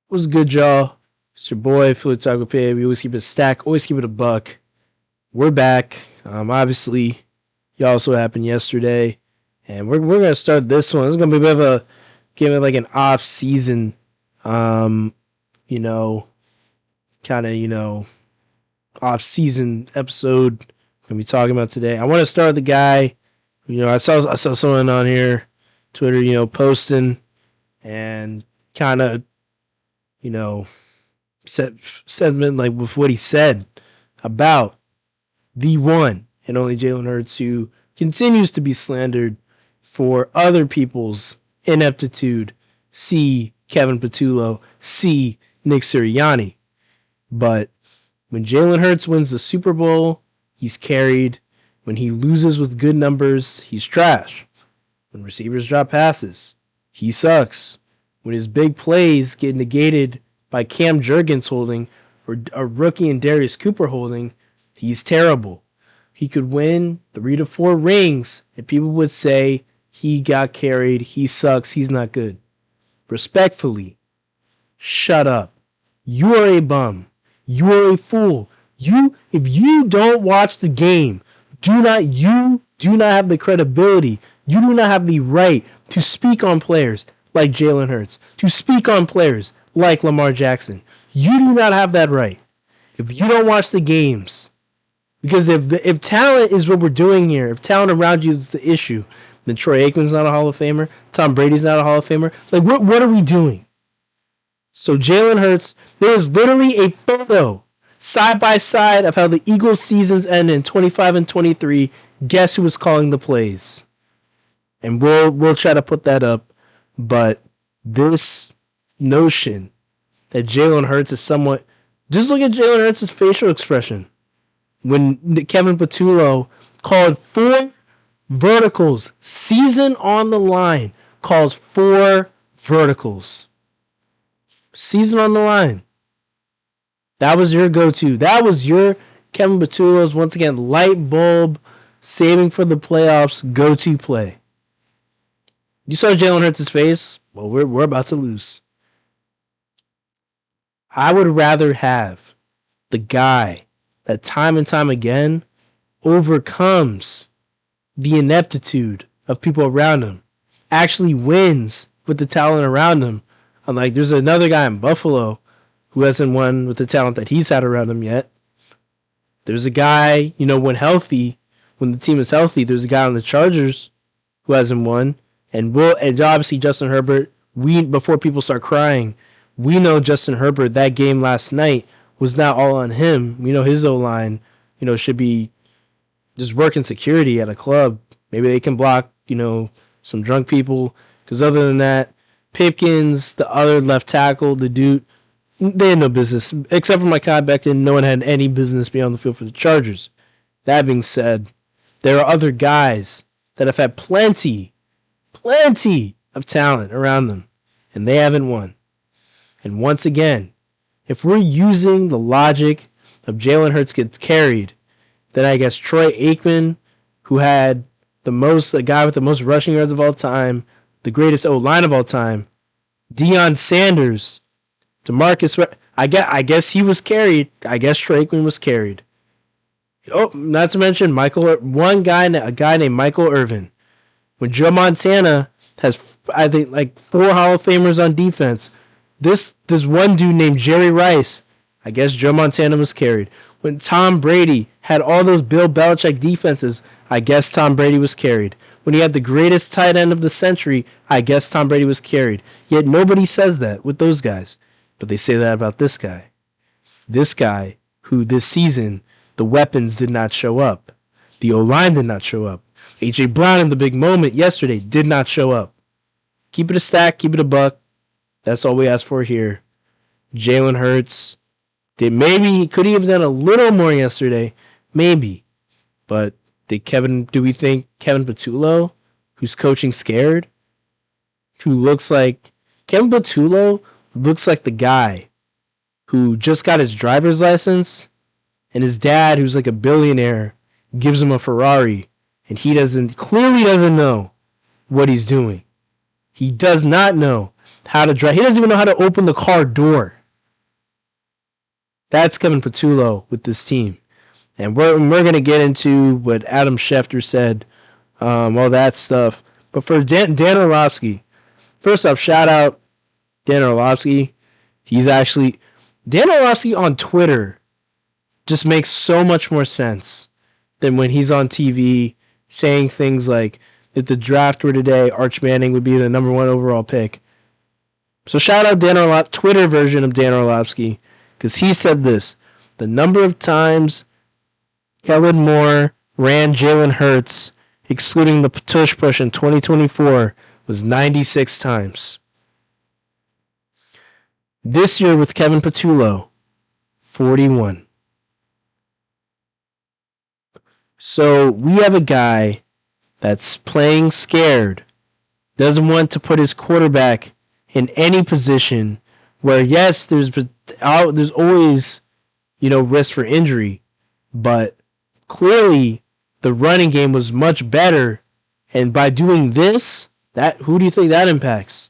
What's good, y'all? It's your boy, Philly Taco Pay. We always keep it a stack, always keep it a buck. We're back. Obviously, y'all also happened yesterday. And we're going to start this one. This is going to be a bit of a, give it like an off season, um, you know, kind of, off season episode we're going to be talking about today. I want to start with the guy, I saw someone on here, Twitter, posting and kind of, you know, sentiment like with what he said about the one and only Jalen Hurts, who continues to be slandered for other people's ineptitude. See Kevin Patullo, see Nick Sirianni. But when Jalen Hurts wins the Super Bowl, he's carried. When he loses with good numbers, he's trash. When receivers drop passes, he sucks. When his big plays get negated by Cam Jurgens holding or a rookie and Darius Cooper holding, he's terrible. He could win 3 to 4 rings, and people would say he got carried, he sucks, he's not good. Respectfully, shut up. You are a bum. You are a fool. If you don't watch the game, you do not have the credibility. You do not have the right to speak on players like Jalen Hurts, to speak on players like Lamar Jackson. You do not have that right. If you don't watch the games, because if talent is what we're doing here, if talent around you is the issue, then Troy Aikman's not a Hall of Famer, Tom Brady's not a Hall of Famer. Like, what are we doing? So Jalen Hurts, there's literally a photo side by side of how the Eagles' seasons end in 25 and 23. Guess who was calling the plays? And we'll try to put that up. But this notion that Jalen Hurts is somewhat, just look at Jalen Hurts' facial expression when Kevin Patullo called 4 verticals, season on the line, calls 4 verticals. Season on the line. That was your go-to. That was your Kevin Patullo's, once again, light bulb, saving for the playoffs, go-to play. You saw Jalen Hurts' face? Well, we're about to lose. I would rather have the guy that time and time again overcomes the ineptitude of people around him, actually wins with the talent around him. Unlike there's another guy in Buffalo who hasn't won with the talent that he's had around him yet. There's a guy, when the team is healthy, there's a guy on the Chargers who hasn't won. And obviously Justin Herbert, before people start crying, we know Justin Herbert, that game last night was not all on him. We know his O-line, should be just working security at a club. Maybe they can block, some drunk people. Because other than that, Pipkins, the other left tackle, the dude, they had no business. Except for Mekhi Becton, no one had any business being on the field for the Chargers. That being said, there are other guys that have had plenty of talent around them, and they haven't won. And once again, if we're using the logic of Jalen Hurts gets carried, then I guess Troy Aikman, who had the guy with the most rushing yards of all time, the greatest O-line of all time, Deion Sanders, DeMarcus, I guess he was carried. I guess Troy Aikman was carried. Oh, not to mention a guy named Michael Irvin. When Joe Montana has, I think, like 4 Hall of Famers on defense, this one dude named Jerry Rice, I guess Joe Montana was carried. When Tom Brady had all those Bill Belichick defenses, I guess Tom Brady was carried. When he had the greatest tight end of the century, I guess Tom Brady was carried. Yet nobody says that with those guys. But they say that about this guy. This guy who this season, the weapons did not show up. The O-line did not show up. A.J. Brown in the big moment yesterday did not show up. Keep it a stack, keep it a buck. That's all we ask for here. Jalen Hurts could he have done a little more yesterday? Maybe. But do we think Kevin Patullo, who's coaching scared, Kevin Patullo looks like the guy who just got his driver's license and his dad, who's like a billionaire, gives him a Ferrari and he clearly doesn't know what he's doing. He does not know how to drive. He doesn't even know how to open the car door. That's Kevin Patullo with this team. And we're going to get into what Adam Schefter said, all that stuff. But for Dan Orlovsky, first off, shout out Dan Orlovsky. Dan Orlovsky on Twitter just makes so much more sense than when he's on TV saying things like, if the draft were today, Arch Manning would be the number 1 overall pick. So shout out Twitter version of Dan Orlovsky, because he said this: the number of times Kellen Moore ran Jalen Hurts, excluding the tush push in 2024, was 96 times. This year with Kevin Patullo, 41. So we have a guy that's playing scared, doesn't want to put his quarterback in any position where, yes, there's always, risk for injury, but clearly the running game was much better, and by doing this, who do you think that impacts?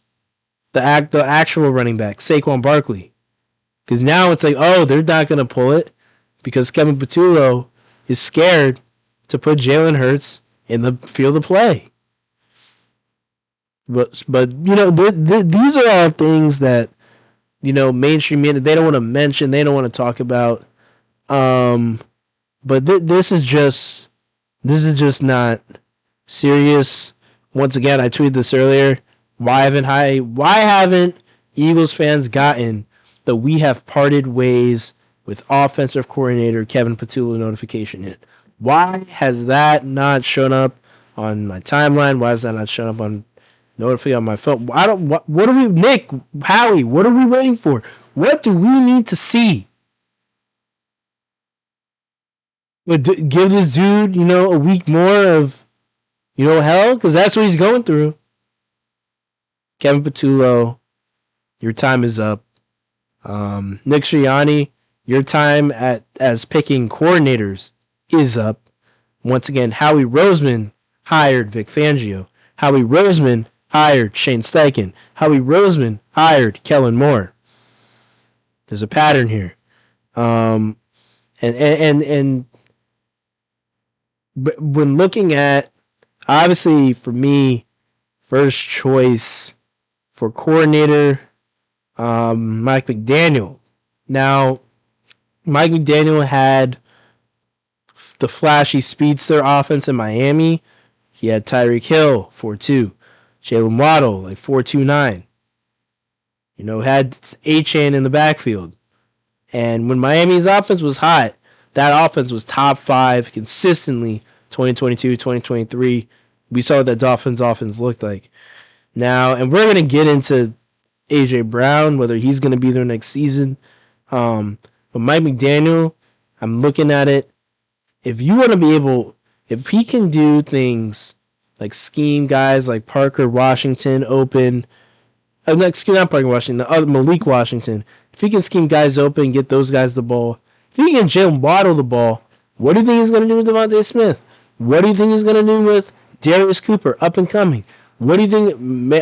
The actual running back, Saquon Barkley. Because now it's like, oh, they're not going to pull it because Kevin Patullo is scared to put Jalen Hurts in the field of play. But these are all things that, mainstream media, they don't want to mention, they don't want to talk about. But this is just not serious. Once again, I tweeted this earlier. Why haven't Eagles fans gotten the "we have parted ways with offensive coordinator Kevin Patullo" notification yet? Why has that not shown up on my timeline? Why has that not shown up on notification on my phone? What are we, Nick, Howie? What are we waiting for? What do we need to see? Give this dude, a week more of, hell, because that's what he's going through. Kevin Patullo, your time is up. Nick Sirianni, your time as picking coordinators is up. Once again, Howie Roseman hired Vic Fangio. Howie Roseman hired Shane Steichen. Howie Roseman hired Kellen Moore. There's a pattern here. And when looking at, obviously for me, first choice for coordinator, Mike McDaniel. Now, Mike McDaniel had the flashy speedster offense in Miami. He had Tyreek Hill, 4.2. Jalen Waddle, 4.29. Had A-Chain in the backfield. And when Miami's offense was hot, that offense was top 5 consistently 2022, 2023. We saw what that Dolphins offense looked like. Now, and we're going to get into A.J. Brown, whether he's going to be there next season. But Mike McDaniel, I'm looking at it. If he can do things like scheme guys like Parker Washington open, not Parker Washington, the other Malik Washington. If he can scheme guys open, get those guys the ball. If he can Jalen Waddle the ball, what do you think he's going to do with Devontae Smith? What do you think he's going to do with Darius Cooper, up and coming? What do you think?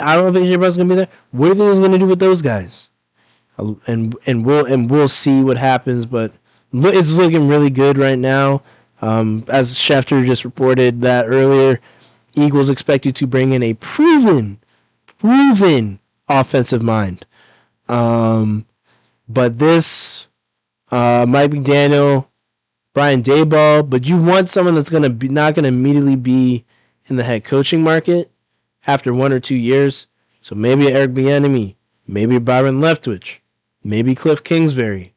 I don't know if AJ Brown's going to be there. What do you think he's going to do with those guys? And we'll see what happens. But it's looking really good right now. As Schefter just reported that earlier, Eagles expect you to bring in a proven offensive mind. But this Mike McDaniel, Brian Daboll, but you want someone that's not going to immediately be in the head coaching market after 1 or 2 years. So maybe Eric Bieniemy, maybe Byron Leftwich, maybe Cliff Kingsbury.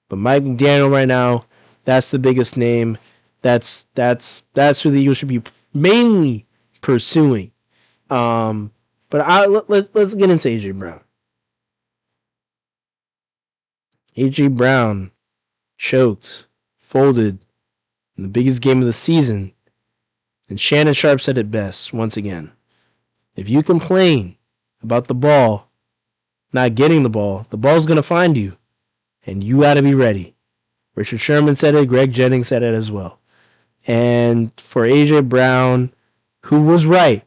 But Mike McDaniel right now, that's the biggest name. That's who the Eagles should be mainly pursuing. But let's get into A.J. Brown. A.J. Brown choked, folded in the biggest game of the season. And Shannon Sharp said it best, once again. If you complain about the ball not getting the ball's going to find you. And you got to be ready. Richard Sherman said it. Greg Jennings said it as well. And for A.J. Brown, who was right.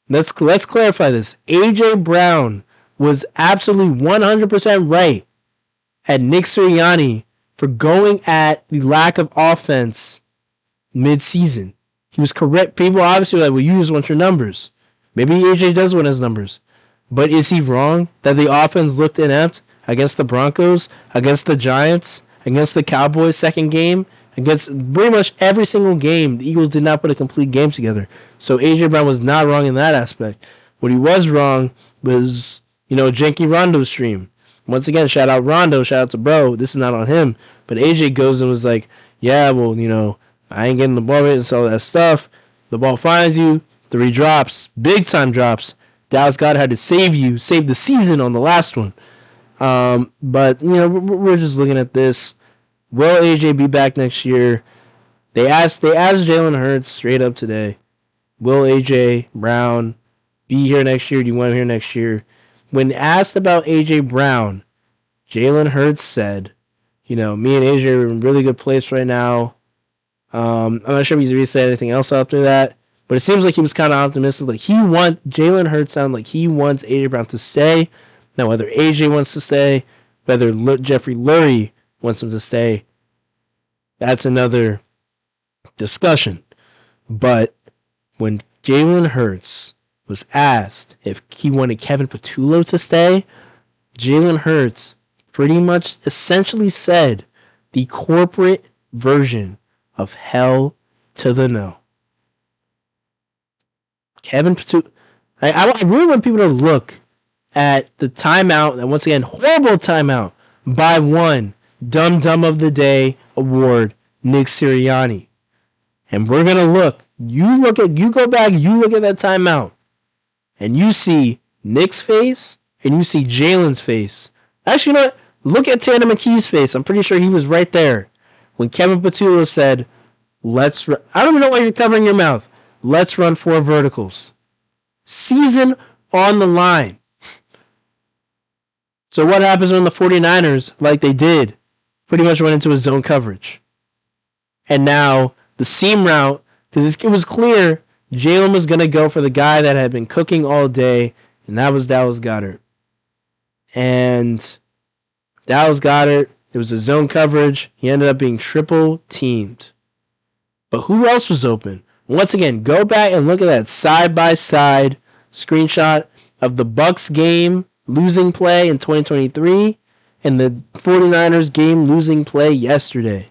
Let's clarify this. A.J. Brown was absolutely 100% right at Nick Sirianni for going at the lack of offense mid-season. He was correct. People obviously were like, well, you just want your numbers. Maybe AJ does want his numbers. But is he wrong that the offense looked inept against the Broncos, against the Giants, against the Cowboys second game, against pretty much every single game? The Eagles did not put a complete game together. So AJ Brown was not wrong in that aspect. What he was wrong was, Janky Rondo's stream. Once again, shout out Rondo, shout out to bro. This is not on him. But AJ goes and was like, yeah, well, I ain't getting the ball right and all that stuff. The ball finds you, 3 drops, big time drops. Dallas Goedert had to save the season on the last one. But we're just looking at this. Will AJ be back next year? They asked Jalen Hurts straight up today. Will AJ Brown be here next year? Do you want him here next year? When asked about AJ Brown, Jalen Hurts said, me and AJ are in a really good place right now. I'm not sure if he's really said anything else after that, but it seems like he was kind of optimistic. Like Jalen Hurts sounded like he wants AJ Brown to stay. Now, whether AJ wants to stay, whether Jeffrey Lurie wants him to stay, that's another discussion. But when Jalen Hurts was asked if he wanted Kevin Patullo to stay, Jalen Hurts pretty much essentially said the corporate version of hell to the no. Kevin Patullo. I really want people to look at the timeout, and once again, horrible timeout by one Dumb of the Day award, Nick Sirianni. And we're gonna look. You go back, you look at that timeout, and you see Nick's face, and you see Jalen's face. Actually, you know what? Look at Tanner McKee's face. I'm pretty sure he was right there when Kevin Patullo said, let's run. I don't even know why you're covering your mouth. Let's run 4 verticals. Season on the line. So what happens when the 49ers, like they did, pretty much went into a zone coverage? And now the seam route, because it was clear Jalen was going to go for the guy that had been cooking all day, and that was Dallas Goedert. And Dallas Goedert, it was a zone coverage. He ended up being triple teamed. But who else was open? Once again, go back and look at that side-by-side screenshot of the Bucs game losing play in 2023 and the 49ers game losing play yesterday.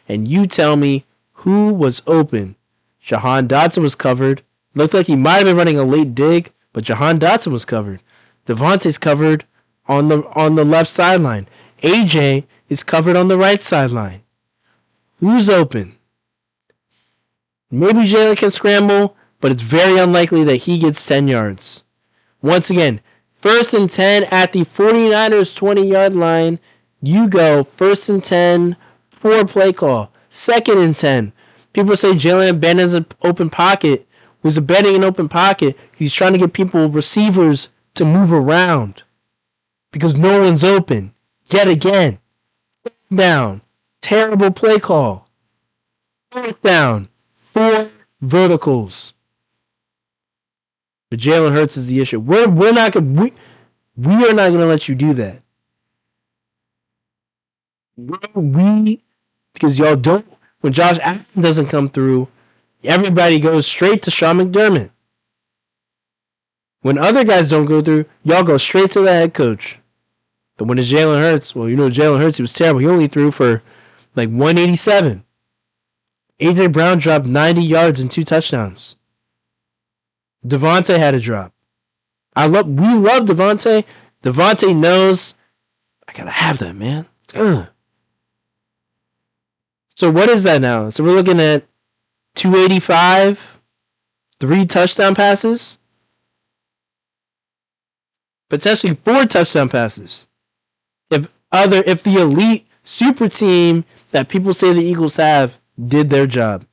And you tell me who was open. Jahan Dotson was covered. Looked like he might have been running a late dig, but Jahan Dotson was covered. Devontae's covered on the left sideline. AJ is covered on the right sideline. Who's open? Maybe Jalen can scramble, but it's very unlikely that he gets 10 yards. Once again, 1st and 10 at the 49ers 20-yard line. You go 1st and 10, 4 play call. 2nd and 10. People say Jalen abandons an open pocket. He's abandoning an open pocket. He's trying to get receivers to move around because no one's open. Yet again. Down. Terrible play call. 4th down. 4 verticals. But Jalen Hurts is the issue. We are not going to let you do that. Because y'all don't. When Josh Allen doesn't come through, everybody goes straight to Sean McDermott. When other guys don't go through, y'all go straight to the head coach. But when it's Jalen Hurts, Jalen Hurts, he was terrible. He only threw for like 187. AJ Brown dropped 90 yards and 2 touchdowns. Devontae had a drop. We love Devontae. Devontae knows I gotta have that, man. Ugh. So what is that now? So we're looking at 285, 3 touchdown passes, potentially 4 touchdown passes. If the elite super team that people say the Eagles have did their job.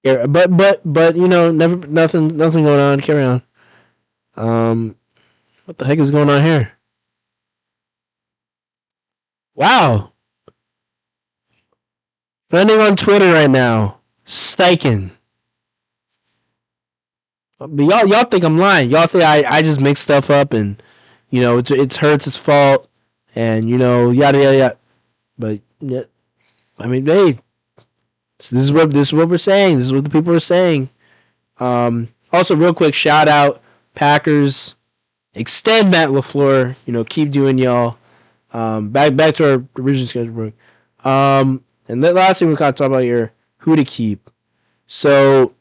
Yeah, but nothing going on. Carry on. What the heck is going on here? Wow. Trending on Twitter right now. Steichen. But y'all think I'm lying. Y'all think I just make stuff up and it's Hurts' fault and yada yada yada. But yeah, I mean, hey, so this is what we're saying. This is what the people are saying. Also, real quick shout out Packers. Extend Matt LaFleur. Keep doing y'all. Back to our original schedule. And the last thing we gotta talk about here, who to keep. So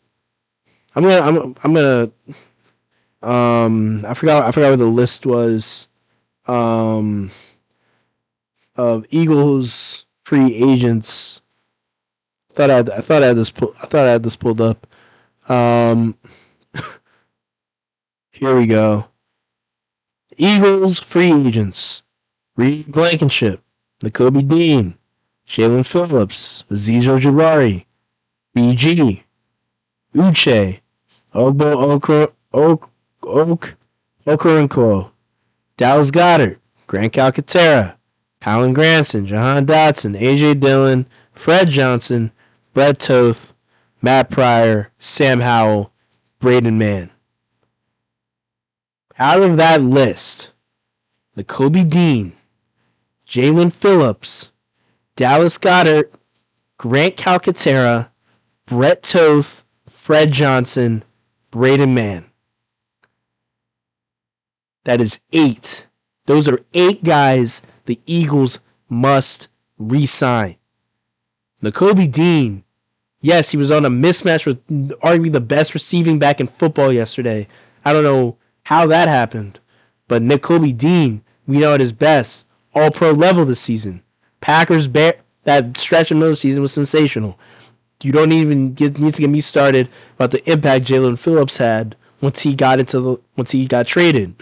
I'm gonna I forgot what the list was of Eagles free agents. I thought I had this pulled up. Here we go. Eagles free agents: Reed Blankenship, Nakobe Dean, Jalen Phillips, Azeez Ojulari, BG, Uche, Ogbo Okoronkwo, Dallas Goedert, Grant Calcaterra, Colin Granson, Jahan Dotson, AJ Dillon, Fred Johnson, Brett Toth, Matt Pryor, Sam Howell, Braden Mann. Out of that list, Nakobe Dean, Jalen Phillips, Dallas Goedert, Grant Calcaterra, Brett Toth, Fred Johnson, Braden Mann. That is 8. Those are 8 guys the Eagles must re-sign. Nakobe Dean, yes, he was on a mismatch with arguably the best receiving back in football yesterday. I don't know how that happened, but Nakobe Dean, we know at his best, all-pro level this season. Packers, that stretch in the middle of the season was sensational. You don't even need to get me started about the impact Jalen Phillips had once he got traded.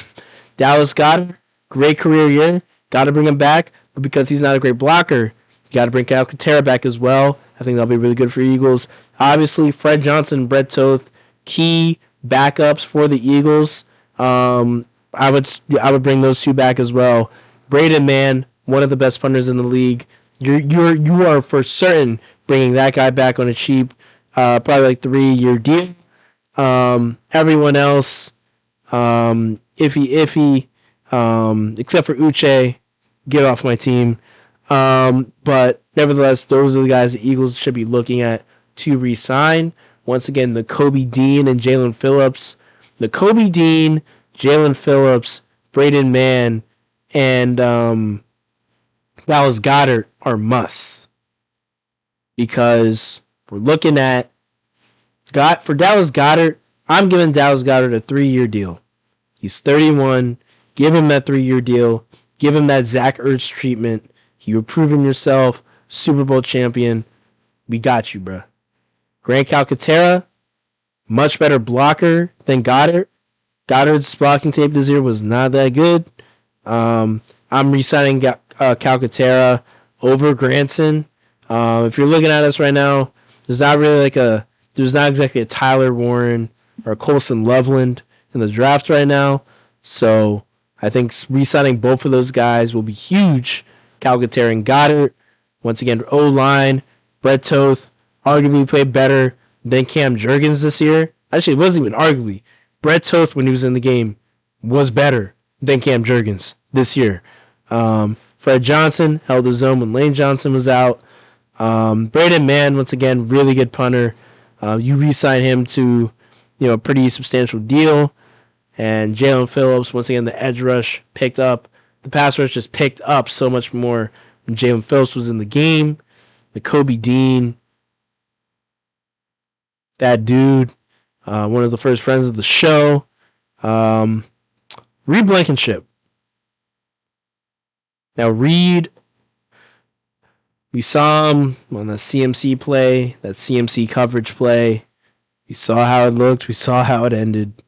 Dallas Goedert, great career year. Got to bring him back, but because he's not a great blocker, you got to bring Calcaterra back as well. I think that'll be really good for Eagles. Obviously, Fred Johnson, Brett Toth, key backups for the Eagles. I would bring those 2 back as well. Braden Mann, one of the best punters in the league. You are for certain bringing that guy back on a cheap, probably like 3-year deal. Everyone else, iffy, except for Uche, get off my team. But nevertheless, those are the guys the Eagles should be looking at to re-sign. Once again, Nakobe Dean and Jalen Phillips. Nakobe Dean, Jalen Phillips, Braden Mann, and Dallas Goedert are musts. Because we're looking at for Dallas Goedert, I'm giving Dallas Goedert a 3-year deal. He's 31. Give him that 3-year deal. Give him that Zach Ertz treatment. You're proving yourself. Super Bowl champion. We got you, bruh. Grant Calcaterra, much better blocker than Goedert. Goddard's blocking tape this year was not that good. I'm re-signing Calcaterra over Granson. If you're looking at us right now, there's not exactly a Tyler Warren or a Colson Loveland in the draft right now. So I think re-signing both of those guys will be huge. Calcaterra and Goedert. Once again, O-line, Brett Toth arguably played better than Cam Jurgens this year. Actually, it wasn't even arguably. Brett Toth, when he was in the game, was better than Cam Jurgens this year. Fred Johnson held his own when Lane Johnson was out. Braden Mann, once again, really good punter. You re-sign him to a pretty substantial deal. And Jalen Phillips, once again, the edge rush picked up. The pass rush just picked up so much more when Jalen Phillips was in the game. Nakobe Dean, that dude, one of the first friends of the show. Reed Blankenship. Now, Reed, we saw him on the CMC play, that CMC coverage play. We saw how it looked. We saw how it ended.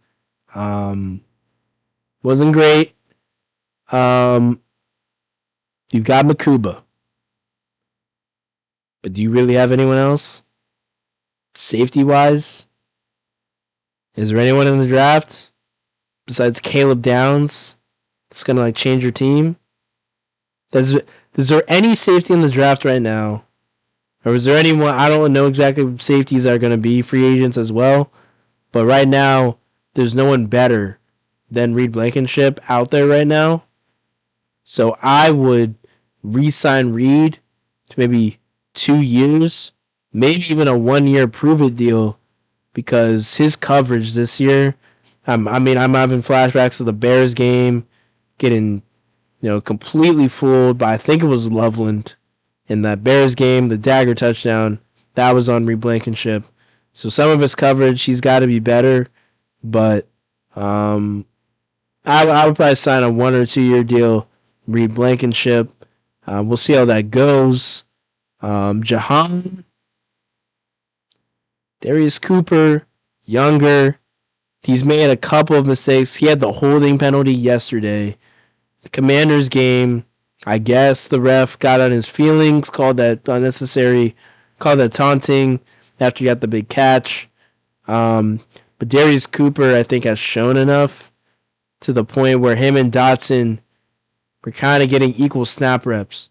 Wasn't great. You've got Makuba. But do you really have anyone else? Safety-wise? Is there anyone in the draft besides Caleb Downs that's going to change your team? Is there any safety in the draft right now? Or is there anyone? I don't know exactly what safeties are going to be free agents as well. But right now, there's no one better than Reed Blankenship out there right now. So I would re-sign Reed to maybe 2 years, maybe even a 1 year prove-it deal, because his coverage this year, I'm having flashbacks to the Bears game, getting completely fooled by, I think it was Loveland in that Bears game, the dagger touchdown, that was on Reed Blankenship. So some of his coverage, he's got to be better, but I would probably sign a 1 or 2 year deal, Reed Blankenship. We'll see how that goes. Jahan, Darius Cooper, younger. He's made a couple of mistakes. He had the holding penalty yesterday. The Commanders game, I guess the ref got on his feelings, called that unnecessary, called that taunting after he got the big catch. But Darius Cooper, I think, has shown enough to the point where him and Dotson were kind of getting equal snap reps.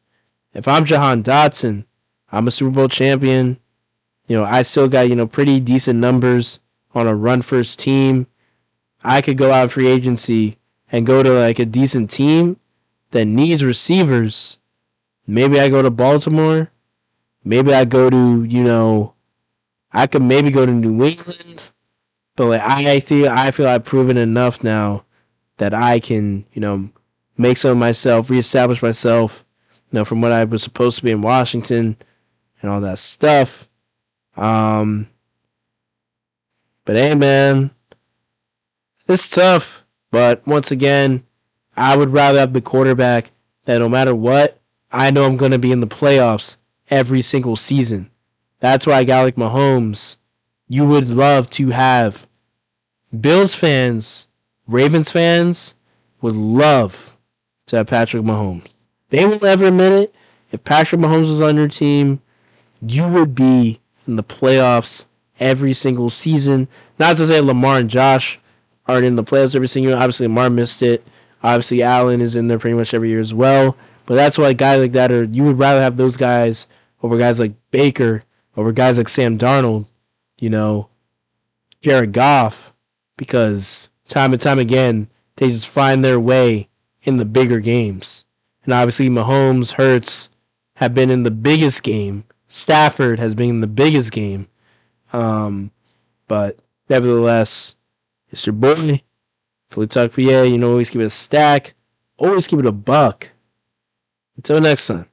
If I'm Jahan Dotson, I'm a Super Bowl champion. I still got, pretty decent numbers on a run-first team. I could go out free agency and go to like a decent team that needs receivers. Maybe I go to Baltimore. Maybe I go to, I could maybe go to New England. But like I feel I've proven enough now that I can, make some of myself, reestablish myself, from what I was supposed to be in Washington and all that stuff. But hey, man, it's tough. But once again, I would rather have the quarterback that no matter what, I know I'm going to be in the playoffs every single season. That's why a guy like Mahomes, you would love to have. Bills fans, Ravens fans would love to have Patrick Mahomes. They will never admit it. If Patrick Mahomes was on your team, you would be in the playoffs every single season. Not to say Lamar and Josh aren't in the playoffs every single year. Obviously, Lamar missed it. Obviously, Allen is in there pretty much every year as well. But that's why guys like that you would rather have those guys over guys like Baker, over guys like Sam Darnold, Jared Goff, because time and time again, they just find their way in the bigger games. And obviously, Mahomes, Hurts have been in the biggest game. Stafford has been in the biggest game. But nevertheless, it's your boy, Philly Talk PA. Always keep it a stack. Always keep it a buck. Until next time.